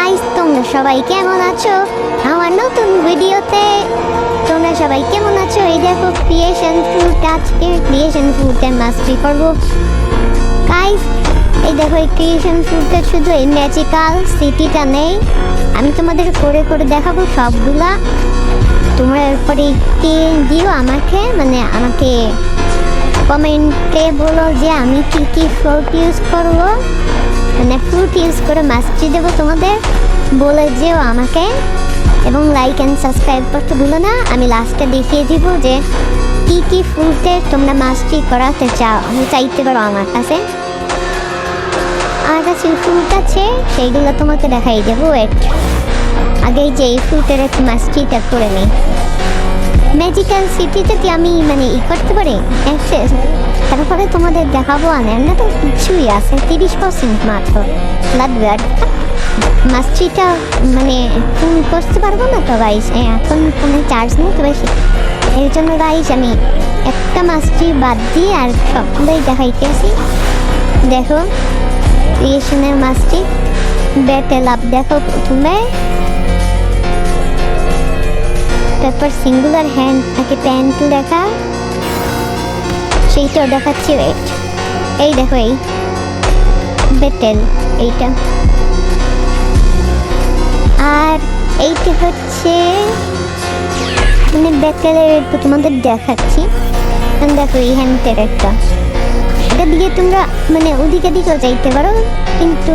Guys, তোমরা সবাই কেমন আছো? আমার নতুন ভিডিওতে তোমরা সবাই কেমন আছো? এই দেখো ক্রিয়েশন ফ্রুট, আজকে ক্রিয়েশন ফ্রুটের মাস্টারি করবো গাইস। এই দেখো এই ক্রিয়েশন ফ্রুটের শুধু এই ম্যাজিক্যাল সিটিটা নেই, আমি তোমাদের করে করে দেখাবো সবগুলা। তোমরা এরপরে দিও আমাকে, আমাকে কমেন্টে বলো যে আমি কি কি ফ্রুট ইউজ করবো, ফ্রুট ইউজ করে মাস্টারি দেবো তোমাদের, বলে যেও আমাকে। এবং লাইক অ্যান্ড সাবস্ক্রাইব করতে ভুলো না। আমি লাস্টে দেখিয়ে দিব যে কি কি ফ্রুটের তোমরা মাস্টারি করাতে চাইতে পারো আমার কাছে ফ্রুট আছে, সেইগুলো তোমাকে দেখাই দেবো। আগে যে এই ফ্রুটের একটু মাস্টারিটা করে নিই। ম্যাজিক্যাল সিটিতে কি আমি ই করতে পারি অ্যাক্সেস, তারপরে তোমাদের দেখাবো। না তো কিছুই আছে 30% মাত্র লাগবে। আর মাস্টারিটা ফোন করতে পারবো না তো গাইস, এখন ফোনে চার্জ নেই তো বেশি, এর জন্য গাইস আমি একটা মাস্টারি বাদ দিয়ে আর সবগুলোই দেখাইতেছি। দেখো ক্রিয়েশনের মাস্টারি ব্যাটেল আপ, দেখো প্রথমে, তারপর সিঙ্গুলার হ্যান্ড নাকি প্যান্ট দেখা, সেইটাও দেখাচ্ছি। এই দেখো এই ব্যাটেল, এইটা। আর এইটা হচ্ছে ব্যাটেলের একটু তোমাদের দেখাচ্ছি। দেখো এই হ্যান্ডের একটা, এটা দিয়ে তোমরা ওদিকে দিকেও যাইতে পারো, কিন্তু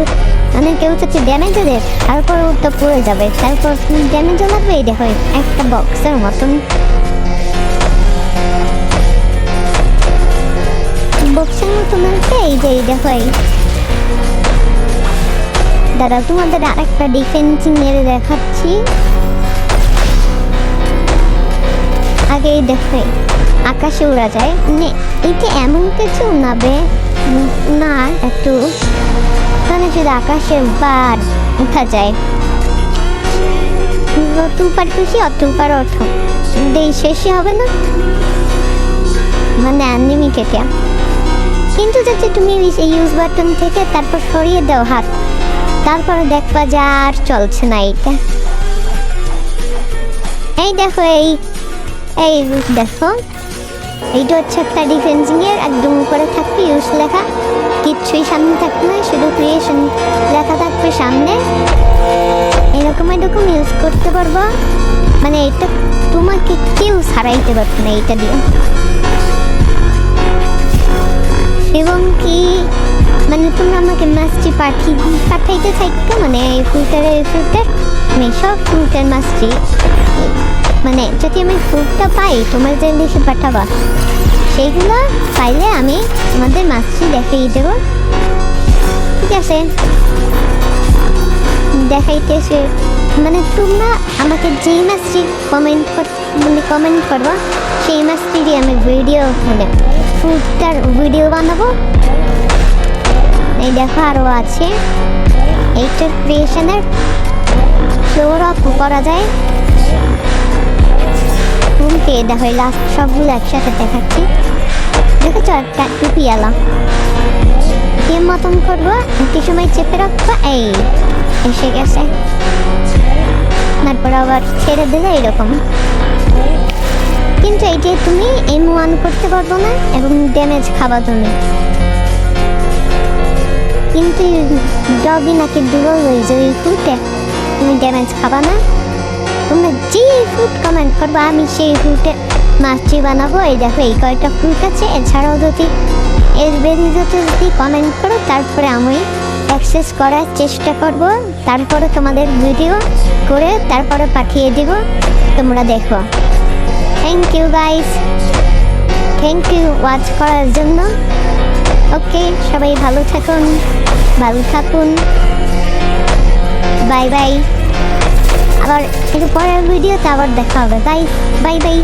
কেউ হচ্ছে ড্যামেজও দেয়, তারপর ওটা পড়ে যাবে, তারপর ড্যামেজও লাগবে। এই দেখো একটা বক্সের মতন, বক্সের মতন আছে। এই যে দেখো এই দাদা, তোমাদের আরেকটা ডিফেন্সিং মেরে দেখাচ্ছি। আগে দেখো আকাশে উড়া যায়, এইটা এমন কিছু না একটু শুধু আকাশে বার উঠা যায়, যত উপার খুশি অত উপার অর্থ এই শেষই হবে না, আনলিমিটেড। কিন্তু যাতে তুমি ইউজ বাটন থেকে তারপর সরিয়ে দাও হাত, তারপর দেখবা যে আর চলছে না এইটা। এই দেখো এই দেখো এইটা হচ্ছে একটা ডিফেন্সিং এর, একদম উপরে থাকবে ইউজ লেখা, কিচ্ছুই সামনে থাকবে না, শুধু ক্রিয়েশন লেখা থাকবে সামনে। এরকম ইউজ করতে পারবো, এটা তোমাকে কেউ ছাড়াইতে পারবে না এইটা দিয়ে। এবং কি তোমরা আমাকে মাছটি পাঠাইতে চাইতো, এই ফ্রুটের আমি সব ফ্রুটের মাছটি যদি আমি ফ্রুটটা পাই তোমার যে লিখে পাঠাবা, সেইগুলো পাইলে আমি তোমাদের মাছটি দেখিয়ে দেব। ঠিক আছে, দেখাইতেছে তোমরা আমাকে যেই মাছটি কমেন্ট করবো, সেই মাছটি দিয়ে আমি ভিডিও ফ্রুটটার ভিডিও বানাবো। এই দেখো আরও আছে, এইটার ক্রিয়েশনের ফ্লোর অফ করা যায়। দেখো লাস্ট সবগুলো একসাথে দেখাচ্ছি। দেখেছ একটা টুপি এলাম এর মতন করবো, একটু সময় চেপে রাখবো, এই এসে গেছে, তারপর আবার ছেড়ে দিলে এইরকম। কিন্তু এইটা তুমি M1 করতে পারবো না এবং ড্যামেজ খাবা তুমি, কিন্তু ডগি নাকি ডুবল হয়ে যাবে ফ্রুটে, তুমি ড্যামেজ খাবা না। তোমরা যে ফ্রুট কমেন্ট করবো আমি সেই ফ্রুটে মাছটি বানাবো। এই দেখো এই কয়টা ফ্রুট আছে, এছাড়াও যদি এর বেরিয়ে যদি কমেন্ট করো, তারপরে আমি অ্যাক্সেস করার চেষ্টা করব, তারপরে তোমাদের ভিডিও করে তারপরে পাঠিয়ে দিব, তোমরা দেখো। Thank you guys, thank you watch করার জন্য। ওকে, সবাই ভালো থাকুন, বাই বাই। আবার একটু পরের ভিডিওতে আবার দেখা হবে। Bye bye.